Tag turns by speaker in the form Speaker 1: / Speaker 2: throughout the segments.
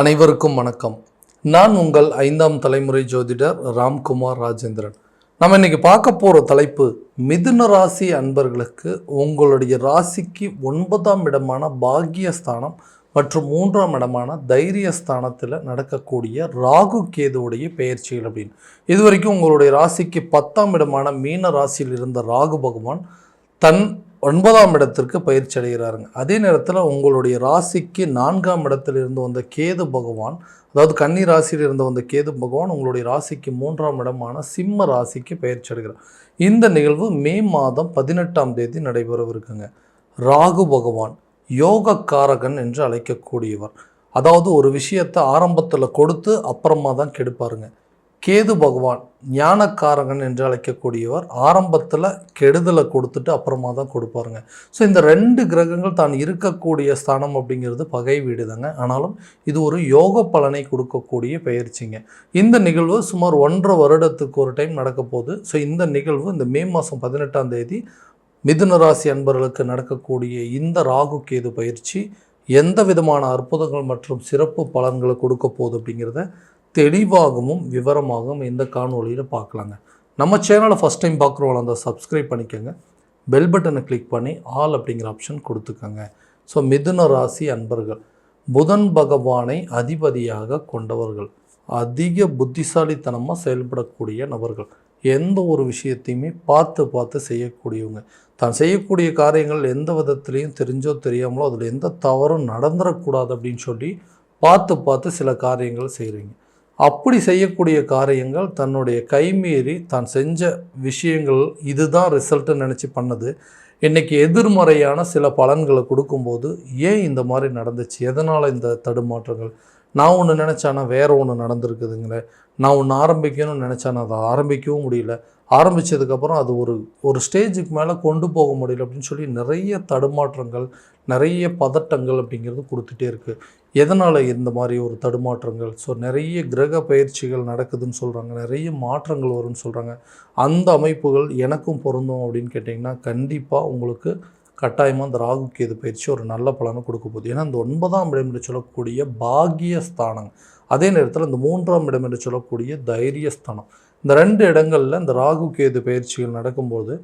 Speaker 1: அனைவருக்கும் வணக்கம். நான் உங்கள் 5ஆம் தலைமுறை ஜோதிடர் ராம்குமார் ராஜேந்திரன். நம்ம இன்னைக்கு பார்க்க போகிற தலைப்பு, மிதுன ராசி அன்பர்களுக்கு உங்களுடைய ராசிக்கு 9ஆம் இடமான பாக்கியஸ்தானம் மற்றும் 3ஆம் இடமான தைரியஸ்தானத்தில் நடக்கக்கூடிய ராகு கேதுவுடைய பெயர்ச்சிகள் அப்படின்னு. இது வரைக்கும் உங்களுடைய ராசிக்கு 10ஆம் இடமான மீன ராசியில் இருந்த ராகு பகவான் தன் 9ஆம் இடத்திற்கு பயிற்சி அடைகிறாருங்க. அதே நேரத்தில் உங்களுடைய ராசிக்கு 4ஆம் இடத்தில் இருந்து வந்த கேது பகவான், அதாவது கன்னி ராசியில் இருந்து வந்த கேது பகவான் உங்களுடைய ராசிக்கு 3ஆம் இடமான சிம்ம ராசிக்கு பயிற்சி அடைகிறார். இந்த நிகழ்வு மே மாதம் 18ஆம் தேதி நடைபெறவிருக்குங்க. ராகு பகவான் யோகக்காரகன் என்று அழைக்கக்கூடியவர். அதாவது ஒரு விஷயத்தை ஆரம்பத்தில் கொடுத்து அப்புறமா தான் கெடுப்பாருங்க. கேது பகவான் ஞானக்காரகன் என்று அழைக்கக்கூடியவர். ஆரம்பத்தில் கெடுதலை கொடுத்துட்டு அப்புறமா தான் கொடுப்பாருங்க. ஸோ இந்த 2 கிரகங்கள் தான் இருக்கக்கூடிய ஸ்தானம் அப்படிங்கிறது பகை வீடு தாங்க. ஆனாலும் இது ஒரு யோக பலனை கொடுக்கக்கூடிய பயிற்சிங்க. இந்த நிகழ்வு சுமார் 1.5 வருடத்துக்கு ஒரு டைம் நடக்க போகுது. ஸோ இந்த நிகழ்வு இந்த மே மாதம் 18ஆம் தேதி மிதுன ராசி அன்பர்களுக்கு நடக்கக்கூடிய இந்த ராகு கேது பயிற்சி எந்த விதமான அற்புதங்கள் மற்றும் சிறப்பு பலன்களை கொடுக்க போகுது அப்படிங்கிறத தெளிவாகவும் விவரமாகவும் இந்த காணொலியில் பார்க்கலாங்க. நம்ம சேனலை ஃபஸ்ட் டைம் பார்க்குறவங்கள அந்த சப்ஸ்கிரைப் பண்ணிக்கோங்க. பெல் பட்டனை கிளிக் பண்ணி ஆல் அப்படிங்கிற ஆப்ஷன் கொடுத்துக்கோங்க. ஸோ மிதுன ராசி அன்பர்கள் புதன் பகவானை அதிபதியாக கொண்டவர்கள், அதிக புத்திசாலித்தனமாக செயல்படக்கூடிய நபர்கள், எந்த ஒரு விஷயத்தையுமே பார்த்து செய்யக்கூடியவங்க. தான் செய்யக்கூடிய காரியங்கள் எந்த விதத்துலேயும் தெரிஞ்சோ தெரியாமலோ அதில் எந்த தவறும் நடந்துடக்கூடாது அப்படின்னு சொல்லி பார்த்து சில காரியங்கள் செய்கிறீங்க. அப்படி செய்யக்கூடிய காரியங்கள் தன்னுடைய கைமீறி தான் செஞ்ச விஷயங்கள் இதுதான் ரிசல்ட்டுன்னு நினச்சி பண்ணது இன்றைக்கி எதிர்மறையான சில பலன்களை கொடுக்கும்போது, ஏன் இந்த மாதிரி நடந்துச்சு, எதனால் இந்த தடுமாற்றங்கள், நான் ஒன்று நினச்சானா வேறு ஒன்று நடந்திருக்குதுங்களே, நான் ஒன்று ஆரம்பிக்கணும்னு நினச்சானா அதை ஆரம்பிக்கவும் முடியல, ஆரம்பித்ததுக்கப்புறம் அது ஒரு ஸ்டேஜுக்கு மேலே கொண்டு போக முடியல அப்படின்னு சொல்லி நிறைய தடுமாற்றங்கள், நிறைய பதட்டங்கள் அப்படிங்கிறது கொடுத்துட்டே இருக்குது. எதனால் இந்த மாதிரி ஒரு தடுமாற்றங்கள்? ஸோ நிறைய கிரக பயிற்சிகள் நடக்குதுன்னு சொல்கிறாங்க, நிறைய மாற்றங்கள் வரும்னு சொல்கிறாங்க. அந்த அமைப்புகள் எனக்கும் பொருந்தும் அப்படின்னு கேட்டிங்கன்னா கண்டிப்பாக உங்களுக்கு கட்டாயமாக அந்த ராகு கேது பயிற்சி ஒரு நல்ல பலனை கொடுக்க போகுது. ஏன்னா இந்த 9ஆம் இடம் என்று சொல்லக்கூடிய பாக்கியஸ்தானம், அதே நேரத்தில் இந்த 3ஆம் இடம் என்று சொல்லக்கூடிய தைரியஸ்தானம், இந்த 2 இடங்களில் இந்த ராகு கேது பயிற்சிகள் நடக்கும்போது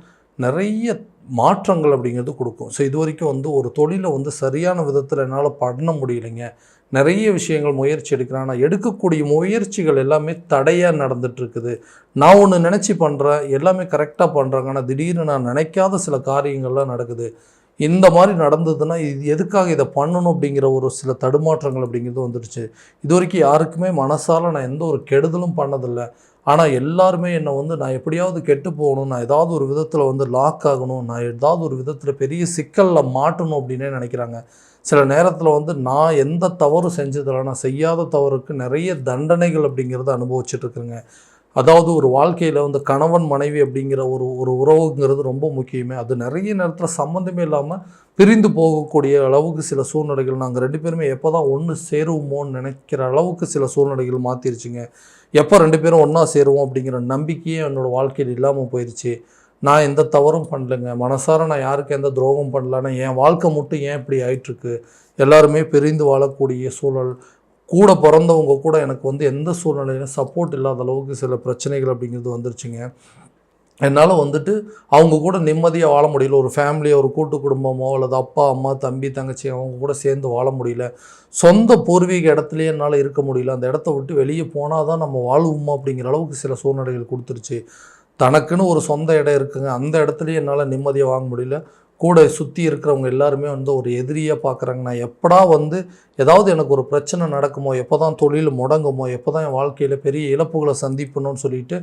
Speaker 1: நிறைய மாற்றங்கள் அப்படிங்கிறது கொடுக்கும். ஸோ இது வரைக்கும் ஒரு தொழிலை சரியான விதத்தில் என்னால் பண்ண முடியலைங்க, நிறைய விஷயங்கள் முயற்சி எடுக்கிறேன், ஆனால் எடுக்கக்கூடிய முயற்சிகள் எல்லாமே தடையாக நடந்துகிட்ருக்குது, நான் ஒன்று நினச்சி பண்ணுறேன், எல்லாமே கரெக்டாக பண்ணுறாங்க, ஆனால் திடீர்னு நான் நினைக்காத சில காரியங்கள்லாம் நடக்குது, இந்த மாதிரி நடந்ததுன்னா இது எதுக்காக இதை பண்ணணும் அப்படிங்கிற ஒரு சில தடுமாற்றங்கள் அப்படிங்கிறது வந்துடுச்சு. இது வரைக்கும் யாருக்குமே மனசால் நான் எந்த ஒரு கெடுதலும் பண்ணதில்லை, ஆனால் எல்லாருமே என்னை நான் எப்படியாவது கெட்டு போகணும், நான் ஏதாவது ஒரு விதத்தில் லாக் ஆகணும், நான் ஏதாவது ஒரு விதத்தில் பெரிய சிக்கலில் மாட்டணும் அப்படின்னே நினைக்கிறாங்க. சில நேரத்தில் நான் எந்த தவறும் செஞ்சதில்லை, நான் செய்யாத தவறுக்கு நிறைய தண்டனைகள் அப்படிங்கிறத அனுபவிச்சுட்ருக்குறேங்க. அதாவது ஒரு வாழ்க்கையில் கணவன் மனைவி அப்படிங்கிற ஒரு உறவுங்கிறது ரொம்ப முக்கியமே. அது நிறைய நேரத்தில் சம்மந்தமே இல்லாமல் பிரிந்து போகக்கூடிய அளவுக்கு சில சூழ்நிலைகள், நாங்கள் 2 பேருமே எப்போ தான் ஒன்று சேருவோமோன்னு நினைக்கிற அளவுக்கு சில சூழ்நிலைகள் மாற்றிருச்சுங்க. எப்போ 2 பேரும் ஒன்றா சேருவோம் அப்படிங்கிற நம்பிக்கையே என்னோடய வாழ்க்கையில் இல்லாமல் போயிடுச்சு. நான் எந்த தவறும் பண்ணலைங்க, மனசார நான் யாருக்கு எந்த துரோகம் பண்ணலன்னா என் வாழ்க்கை மட்டும் ஏன் இப்படி ஆயிட்டுருக்கு, எல்லாருமே பிரிந்து வாழக்கூடிய சூழல், கூட பிறந்தவங்க கூட எனக்கு எந்த சூழ்நிலையிலும் சப்போர்ட் இல்லாத அளவுக்கு சில பிரச்சனைகள் அப்படிங்கிறது வந்துருச்சுங்க. என்னால் அவங்க கூட நிம்மதியாக வாழ முடியல, ஒரு ஃபேமிலியாக ஒரு கூட்டு குடும்பமோ அல்லது அப்பா அம்மா தம்பி தங்கச்சி அவங்க கூட சேர்ந்து வாழ முடியல, சொந்த பூர்வீக இடத்துலையே என்னால் இருக்க முடியல, அந்த இடத்த விட்டு வெளியே போனால் தான் நம்ம வாழ்வோமா அப்படிங்கிற அளவுக்கு சில சூழ்நிலைகள் கொடுத்துருச்சு. தனக்குன்னு ஒரு சொந்த இடம் இருக்குங்க, அந்த இடத்துலையே என்னால் நிம்மதியாக வாங்க முடியல, கூட சுற்றி இருக்கிறவங்க எல்லாருமே ஒரு எதிரியாக பார்க்குறாங்க. நான் எப்படா ஏதாவது எனக்கு ஒரு பிரச்சனை நடக்குமோ, எப்போ தான் தொழில் முடங்குமோ, எப்போ தான் என் வாழ்க்கையில் பெரிய இழப்புகளை சந்திப்பணும்னு சொல்லிட்டு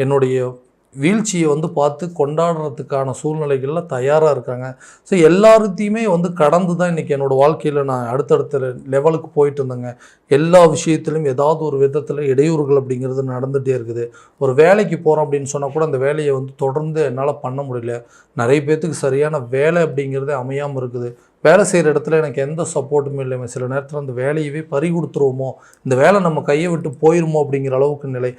Speaker 1: என்னுடைய வீழ்ச்சியை பார்த்து கொண்டாடுறதுக்கான சூழ்நிலைகளில் தயாராக இருக்காங்க. ஸோ எல்லாத்தையுமே கடந்து தான் இன்றைக்கி என்னோடய வாழ்க்கையில் நான் அடுத்தடுத்த லெவலுக்கு போயிட்டு இருந்தேங்க. எல்லா விஷயத்திலும் ஏதாவது ஒரு விதத்தில் இடையூறுகள் அப்படிங்கிறது நடந்துகிட்டே இருக்குது. ஒரு வேலைக்கு போகிறோம் அப்படின்னு சொன்னால் கூட அந்த வேலையை தொடர்ந்து என்னால் பண்ண முடியல. நிறைய பேர்த்துக்கு சரியான வேலை அப்படிங்கிறதே அமையாமல் இருக்குது. வேலை செய்கிற இடத்துல எனக்கு எந்த சப்போர்ட்டுமே இல்லைங்க. சில நேரத்தில் அந்த வேலையவே பறி கொடுத்துருவோமோ, இந்த வேலை நம்ம கையை விட்டு போயிருமோ அப்படிங்கிற அளவுக்கு நிலை.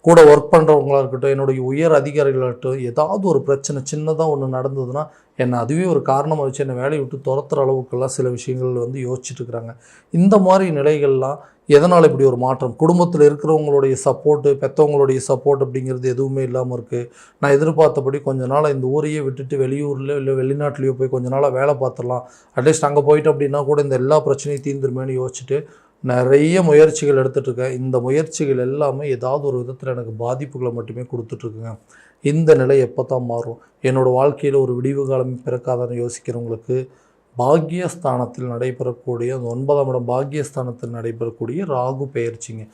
Speaker 1: கூட ஒர்க் பண்ணுறவங்களா இருக்கட்டும், என்னுடைய உயர் அதிகாரிகளாகட்டும், ஏதாவது ஒரு பிரச்சனை சின்னதாக ஒன்று நடந்ததுன்னா என்னை அதுவே ஒரு காரணமாக வச்சு என்னை வேலையை விட்டு துரத்துற அளவுக்கெல்லாம் சில விஷயங்கள் வந்து யோசிச்சுட்டு இருக்கிறாங்க. இந்த மாதிரி நிலைகள்லாம் எதனால் இப்படி ஒரு மாற்றம்? குடும்பத்தில் இருக்கிறவங்களுடைய சப்போர்ட்டு, பெற்றவங்களுடைய சப்போர்ட் அப்படிங்கிறது எதுவுமே இல்லாமல் இருக்குது. நான் எதிர்பார்த்தபடி கொஞ்ச நாள் இந்த ஊரையே விட்டுட்டு வெளியூரில் இல்லை வெளிநாட்டிலையோ போய் கொஞ்ச நாளாக வேலை பார்த்துடலாம், அட்லீஸ்ட் அங்கே போயிட்டு அப்படின்னா கூட இந்த எல்லா பிரச்சனையும் தீர்ந்துருமேன்னு யோசிச்சுட்டு நிறைய முயற்சிகள் எடுத்துகிட்ருக்கேன். இந்த முயற்சிகள் எல்லாமே ஏதாவது ஒரு விதத்தில் எனக்கு பாதிப்புகளை மட்டுமே கொடுத்துட்ருக்குங்க. இந்த நிலை எப்போ தான் மாறும்? என்னோடய வாழ்க்கையில் ஒரு விடிவு காலம் பிறக்காதான்னு யோசிக்கிறவங்களுக்கு பாக்கியஸ்தானத்தில் நடைபெறக்கூடிய அந்த 9ஆம் இடம் பாக்கியஸ்தானத்தில் நடைபெறக்கூடிய ராகு பெயர்ச்சிங்க.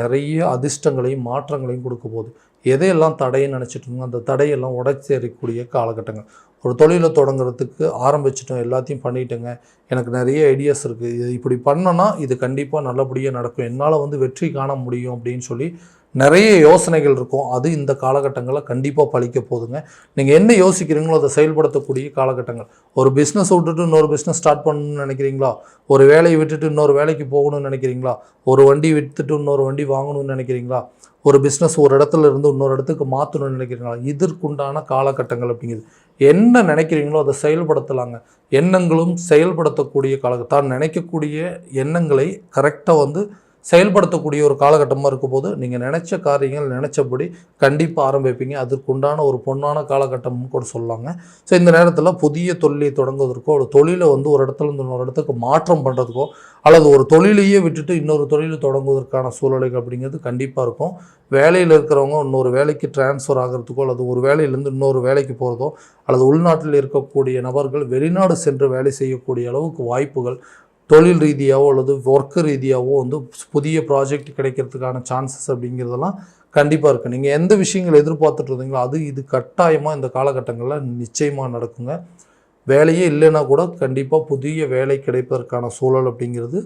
Speaker 1: நிறைய அதிர்ஷ்டங்களையும் மாற்றங்களையும் கொடுக்க போகுது. எதையெல்லாம் தடைன்னு நினச்சிட்டு இருந்தோம் அந்த தடையெல்லாம் உடைச்சேறக்கூடிய காலகட்டங்கள். ஒரு தொழிலை தொடங்குறதுக்கு ஆரம்பிச்சிட்டோம், எல்லாத்தையும் பண்ணிட்டேங்க, எனக்கு நிறைய ஐடியாஸ் இருக்குது, இது இப்படி பண்ணோன்னா இது கண்டிப்பாக நல்லபடியாக நடக்கும், என்னால் வந்து வெற்றி காண முடியும் அப்படின்னு சொல்லி நிறைய யோசனைகள் இருக்கும். அது இந்த காலகட்டங்களில் கண்டிப்பாக பலிக்க போகுதுங்க. நீங்கள் என்ன யோசிக்கிறீங்களோ அதை செயல்படுத்தக்கூடிய காலகட்டங்கள். ஒரு பிஸ்னஸ் விட்டுட்டு இன்னொரு பிஸ்னஸ் ஸ்டார்ட் பண்ணணும்னு நினைக்கிறீங்களா? ஒரு வேலையை விட்டுட்டு இன்னொரு வேலைக்கு போகணும்னு நினைக்கிறீங்களா? ஒரு வண்டி விற்றுட்டு இன்னொரு வண்டி வாங்கணும்னு நினைக்கிறீங்களா? ஒரு பிஸ்னஸ் ஒரு இடத்துல இருந்து இன்னொரு இடத்துக்கு மாற்றணும்னு நினைக்கிறீங்களா? இதற்குண்டான காலகட்டங்கள் அப்படிங்கிறது. என்ன நினைக்கிறீங்களோ அதை செயல்படுத்தலாங்க. எண்ணங்களும் செயல்படுத்தக்கூடிய தான் நினைக்கக்கூடிய எண்ணங்களை கரெக்டாக வந்து செயல்படுத்தக்கூடிய ஒரு காலகட்டமாக இருக்கும்போது நீங்கள் நினச்ச காரியங்கள் நினச்சபடி கண்டிப்பாக ஆரம்பிப்பீங்க. அதற்குண்டான ஒரு பொன்னான காலகட்டம்னு கூட சொல்லலாங்க. ஸோ இந்த நேரத்தில் புதிய தொழிலை தொடங்குவதற்கோ ஒரு தொழிலை வந்து ஒரு இடத்துல இருந்து இன்னொரு இடத்துக்கு மாற்றம் பண்ணுறதுக்கோ அல்லது ஒரு தொழிலையே விட்டுட்டு இன்னொரு தொழிலை தொடங்குவதற்கான சூழ்நிலைகள் அப்படிங்கிறது கண்டிப்பாக இருக்கும். வேலையில் இருக்கிறவங்க இன்னொரு வேலைக்கு டிரான்ஸ்ஃபர் ஆகிறதுக்கோ அல்லது ஒரு வேலையிலேருந்து இன்னொரு வேலைக்கு போகிறதோ அல்லது உள்நாட்டில் இருக்கக்கூடிய நபர்கள் வெளிநாடு சென்று வேலை செய்யக்கூடிய அளவுக்கு வாய்ப்புகள் தொழில் ரீதியாகவோ அல்லது ஒர்க்கு ரீதியாகவோ வந்து புதிய ப்ராஜெக்ட் கிடைக்கிறதுக்கான சான்சஸ் அப்படிங்கிறதெல்லாம் கண்டிப்பாக இருக்குது. நீங்கள் எந்த விஷயங்கள் எதிர்பார்த்துட்டு இருந்தீங்களோ அது இது கட்டாயமாக இந்த காலகட்டங்களில் நிச்சயமாக நடக்குங்க. வேலையே இல்லைன்னா கூட கண்டிப்பாக புதிய வேலை கிடைப்பதற்கான சூழல் அப்படிங்கிறது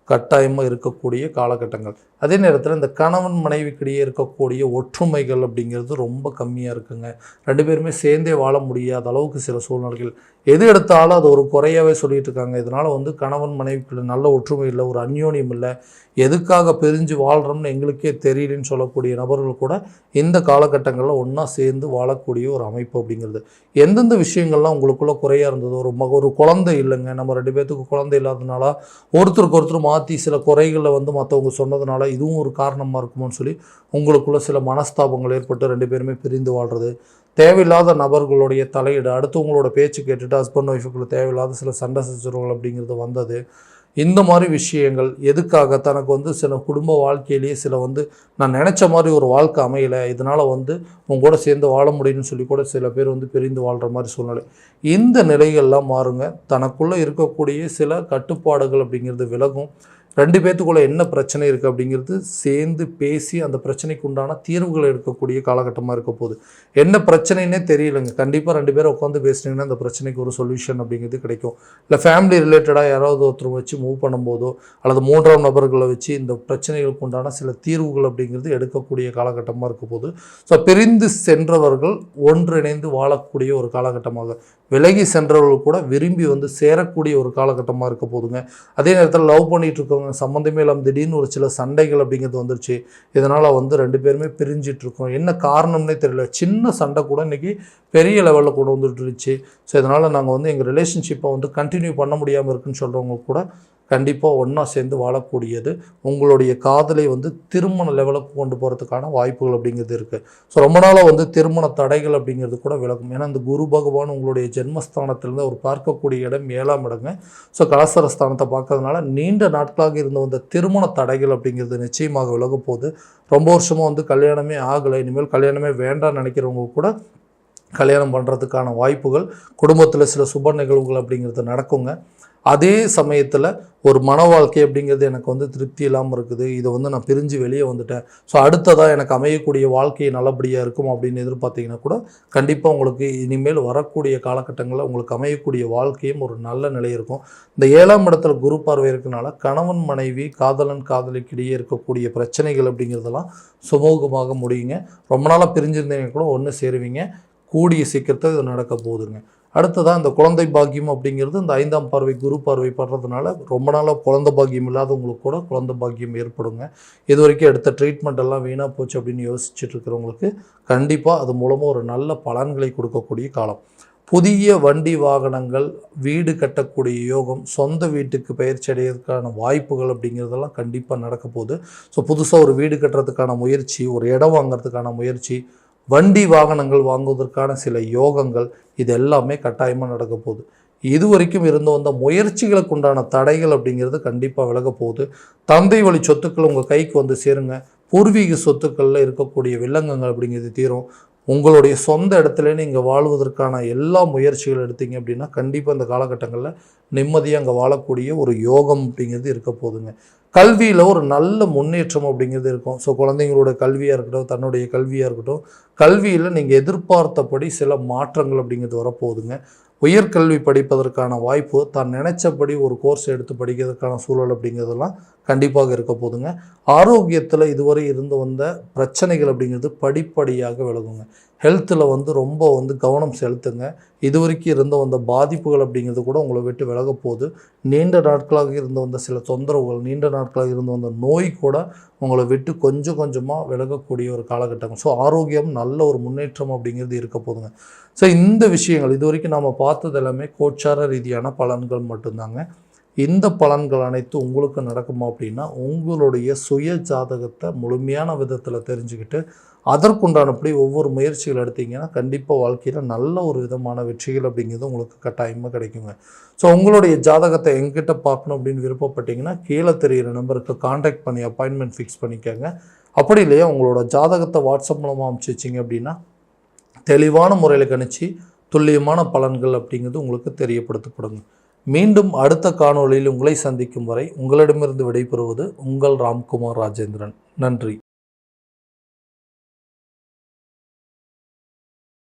Speaker 1: கட்டாயமாக இருக்கக்கூடிய காலகட்டங்கள். அதே நேரத்தில் இந்த கணவன் மனைவிக்கிடையே இருக்கக்கூடிய ஒற்றுமைகள் அப்படிங்கிறது ரொம்ப கம்மியாக இருக்குங்க. 2 பேருமே சேர்ந்தே வாழ முடியாத அளவுக்கு சில சூழ்நிலைகள். எது எடுத்தாலும் அது ஒரு குறையாகவே சொல்லிட்டு இருக்காங்க. இதனால் வந்து கணவன் மனைவிக்குள்ள நல்ல ஒற்றுமை இல்லை, ஒரு அந்யோன்யம் இல்லை, எதுக்காக பிரிஞ்சு வாழ்கிறோம்னு எங்களுக்கே தெரியலன்னு சொல்லக்கூடிய நபர்கள் கூட இந்த காலகட்டங்களில் ஒன்றா சேர்ந்து வாழக்கூடிய ஒரு அமைப்பு அப்படிங்கிறது. எந்தெந்த விஷயங்கள்லாம் உங்களுக்குள்ளே குறையாக இருந்தது? ஒரு குழந்தை இல்லைங்க, நம்ம 2 பேர்த்துக்கு குழந்தை இல்லாததுனால ஒருத்தருக்கு ஒருத்தர் மாற்றி சில குறைகளை வந்து மற்றவங்க சொன்னதுனால இதுவும் ஒரு காரணமாக இருக்குமோன்னு சொல்லி உங்களுக்குள்ள சில மனஸ்தாபங்கள் ஏற்பட்டு 2 பேருமே பிரிந்து வாழ்கிறது. தேவையில்லாத நபர்களுடைய தலையீடு, அடுத்தவங்களோட பேச்சு கேட்டுட்டு ஹஸ்பண்ட் ஒய்ஃபுக்குள்ள தேவையில்லாத சில சண்டை சச்சரவுகள் அப்படிங்கிறது வந்தது. இந்த மாதிரி விஷயங்கள் எதுக்காக தனக்கு வந்து சில குடும்ப வாழ்க்கையிலேயே சில வந்து நான் நினச்ச மாதிரி ஒரு வாழ்க்கை அமையலை, இதனால் வந்து உங்க கூட சேர்ந்து வாழ முடியும்னு சொல்லி கூட சில பேர் வந்து பிரிந்து வாழ்கிற மாதிரி சூழ்நிலை. இந்த நிலைகள்லாம் மாறுங்க. தனக்குள்ளே இருக்கக்கூடிய சில கட்டுப்பாடுகள் அப்படிங்கிறது விலகும். 2 பேர்த்துக்குள்ளே என்ன பிரச்சனை இருக்குது அப்படிங்கிறது சேர்ந்து பேசி அந்த பிரச்சனைக்கு உண்டான தீர்வுகளை எடுக்கக்கூடிய காலகட்டமாக இருக்க போகுது. என்ன பிரச்சனைன்னே தெரியலைங்க, கண்டிப்பாக 2 பேரும் உட்காந்து பேசினீங்கன்னா அந்த பிரச்சனைக்கு ஒரு சொல்யூஷன் அப்படிங்கிறது கிடைக்கும். இல்லை ஃபேமிலி ரிலேட்டடாக யாராவது ஒருத்தர் வச்சு மூவ் பண்ணும்போதோ அல்லது 3ஆம் நபர்களை வச்சு இந்த பிரச்சனைகளுக்கு உண்டான சில தீர்வுகள் அப்படிங்கிறது எடுக்கக்கூடிய காலகட்டமாக இருக்க போகுது. ஸோ பிரிந்து சென்றவர்கள் ஒன்றிணைந்து வாழக்கூடிய ஒரு காலகட்டமாக, விலகி சென்றவர்கள் கூட விரும்பி வந்து சேரக்கூடிய ஒரு காலகட்டமாக இருக்க போதுங்க. அதே நேரத்தில் லவ் பண்ணிகிட்டு இருக்கவங்க சம்மந்தமே இல்லாமல் திடீர்னு ஒரு சில சண்டைகள் அப்படிங்கிறது வந்துருச்சு, இதனால் வந்து 2 பேருமே பிரிஞ்சிட்டு இருக்கோம், என்ன காரணம்னே தெரியல, சின்ன சண்டை கூட இன்றைக்கி பெரிய லெவலில் கொண்டு வந்துட்டுருச்சு. ஸோ இதனால் நாங்கள் வந்து எங்கள் ரிலேஷன்ஷிப்பை வந்து கண்டினியூ பண்ண முடியாமல் இருக்குன்னு சொல்கிறவங்க கூட கண்டிப்பாக ஒன்றா சேர்ந்து வாழக்கூடியது. உங்களுடைய காதலை வந்து திருமண லெவலுக்கு கொண்டு போகிறதுக்கான வாய்ப்புகள் அப்படிங்கிறது இருக்குது. ஸோ ரொம்ப நாளாக வந்து திருமண தடைகள் அப்படிங்கிறது கூட விலகும். ஏன்னா இந்த குரு பகவான் உங்களுடைய ஜென்மஸ்தானத்திலேருந்து அவர் பார்க்கக்கூடிய இடம் 7ஆம் இடங்க. ஸோ கலசரஸ்தானத்தை பார்க்கறதுனால நீண்ட நாட்களாக இருந்த அந்த திருமண தடைகள் அப்படிங்கிறது நிச்சயமாக விலக போகுது. ரொம்ப வருஷமாக வந்து கல்யாணமே ஆகலை, இனிமேல் கல்யாணமே வேண்டாம்னு நினைக்கிறவங்க கூட கல்யாணம் பண்ணுறதுக்கான வாய்ப்புகள், குடும்பத்தில் சில சுப நிகழ்வுகள் அப்படிங்கிறது நடக்குங்க. அதே சமயத்தில் ஒரு மன வாழ்க்கை அப்படிங்கிறது எனக்கு வந்து திருப்தி இல்லாமல் இருக்குது, இதை வந்து நான் பிரிஞ்சு வெளியே வந்துட்டேன், ஸோ அடுத்ததாக எனக்கு அமையக்கூடிய வாழ்க்கை நல்லபடியாக இருக்கும் அப்படின்னு எதிர்பார்த்தீங்கன்னா கூட கண்டிப்பாக உங்களுக்கு இனிமேல் வரக்கூடிய காலகட்டங்களில் உங்களுக்கு அமையக்கூடிய வாழ்க்கையும் ஒரு நல்ல நிலை இருக்கும். இந்த 7ஆம் இடத்துல குரு பார்வை இருக்கனால கணவன் மனைவி காதலன் காதலிக்கிடையே இருக்கக்கூடிய பிரச்சனைகள் அப்படிங்கிறதெல்லாம் சுமூகமாக முடியுங்க. ரொம்ப நாளாக பிரிஞ்சிருந்தீங்க கூட ஒன்று சேருவீங்க. கூடிய சீக்கிரத்தில் இது நடக்க போகுதுங்க. அடுத்ததாக இந்த குழந்தை பாக்கியம் அப்படிங்கிறது இந்த 5ஆம் பார்வை குரு பார்வை படுறதுனால ரொம்ப நாளாக குழந்தை பாக்கியம் இல்லாதவங்களுக்கு கூட குழந்தை பாக்கியம் ஏற்படுங்க. இது வரைக்கும் எடுத்த ட்ரீட்மெண்ட் எல்லாம் வீணாக போச்சு அப்படின்னு யோசிச்சுட்டு இருக்கிறவங்களுக்கு கண்டிப்பாக அது மூலமாக ஒரு நல்ல பலன்களை கொடுக்கக்கூடிய காலம். புதிய வண்டி வாகனங்கள், வீடு கட்டக்கூடிய யோகம், சொந்த வீட்டுக்கு பயிற்சி அடைகிறதுக்கான வாய்ப்புகள் அப்படிங்கிறதெல்லாம் கண்டிப்பாக நடக்க போகுது. ஸோ புதுசாக ஒரு வீடு கட்டுறதுக்கான முயற்சி, ஒரு இடம் வாங்கிறதுக்கான முயற்சி, வண்டி வாகனங்கள் வாங்குவதற்கான சில யோகங்கள், இது எல்லாமே கட்டாயமாக நடக்க போகுது. இது வரைக்கும் இருந்து வந்த முயற்சிகளுக்கு உண்டான தடைகள் அப்படிங்கிறது கண்டிப்பாக விலக போகுது. தந்தை வழி சொத்துக்கள் உங்கள் கைக்கு வந்து சேருங்க. பூர்வீக சொத்துக்களில் இருக்கக்கூடிய வில்லங்கங்கள் அப்படிங்கிறது தீரும். உங்களுடைய சொந்த இடத்துல நீங்கள் வாழ்வதற்கான எல்லா முயற்சிகள் எடுத்தீங்க அப்படின்னா கண்டிப்பாக இந்த காலகட்டங்களில் நிம்மதியாக அங்கே வாழக்கூடிய ஒரு யோகம் அப்படிங்கிறது இருக்க போகுதுங்க. கல்வியில் ஒரு நல்ல முன்னேற்றம் அப்படிங்கிறது இருக்கும். ஸோ குழந்தைங்களோட கல்வியாக இருக்கட்டும், தன்னுடைய கல்வியாக இருக்கட்டும், கல்வியில் நீங்கள் எதிர்பார்த்தபடி சில மாற்றங்கள் அப்படிங்கிறது வரப்போகுதுங்க. உயர்கல்வி படிப்பதற்கான வாய்ப்பு, தான் நினைச்சபடி ஒரு கோர்ஸ் எடுத்து படிக்கிறதுக்கான சூழல் அப்படிங்கிறதெல்லாம் கண்டிப்பாக இருக்க போதுங்க. ஆரோக்கியத்தில் இதுவரை இருந்து வந்த பிரச்சனைகள் அப்படிங்கிறது படிப்படியாக விலகுங்க. ஹெல்த்தில் ரொம்ப கவனம் செலுத்துங்க. இது வரைக்கும் இருந்து வந்த பாதிப்புகள் அப்படிங்கிறது கூட உங்களை விட்டு விலக போகுது. நீண்ட நாட்களாக இருந்து வந்த சில தொந்தரவுகள், நீண்ட நாட்களாக இருந்து வந்த நோய் கூட உங்களை விட்டு கொஞ்சம் கொஞ்சமாக விலகக்கூடிய ஒரு காலகட்டம். ஸோ ஆரோக்கியம் நல்ல ஒரு முன்னேற்றம் அப்படிங்கிறது இருக்க போதுங்க. ஸோ இந்த விஷயங்கள் இது வரைக்கும் நாம் பார்த்தது எல்லாமே கோச்சார ரீதியான பலன்கள் மட்டும்தாங்க. இந்த பலன்கள் அனைத்து உங்களுக்கு நடக்குமா அப்படின்னா உங்களுடைய சுய ஜாதகத்தை முழுமையான விதத்தில் தெரிஞ்சுக்கிட்டு அதற்குண்டானபடி ஒவ்வொரு முயற்சிகள் எடுத்தீங்கன்னா கண்டிப்பாக வாழ்க்கையில் நல்ல ஒரு விதமான வெற்றிகள் அப்படிங்கிறது உங்களுக்கு கட்டாயமாக கிடைக்குங்க. ஸோ உங்களுடைய ஜாதகத்தை எங்கிட்ட பார்க்கணும் அப்படின்னு விருப்பப்பட்டீங்கன்னா கீழே தெரிகிற நம்பருக்கு காண்டாக்ட் பண்ணி அப்பாயின்மெண்ட் ஃபிக்ஸ் பண்ணிக்கோங்க. அப்படி இல்லையா உங்களோட ஜாதகத்தை வாட்ஸ்அப் மூலமாக அனுப்பிச்சி வச்சிங்க அப்படின்னா தெளிவான முறையில் கணிச்சு துல்லியமான பலன்கள் அப்படிங்கிறது உங்களுக்கு தெரியப்படுத்தப்படுங்க. மீண்டும் அடுத்த காணொளியில் உங்களை சந்திக்கும் வரை உங்களிடமிருந்து விடைபெறுவது உங்கள் ராம்குமார் ராஜேந்திரன். நன்றி.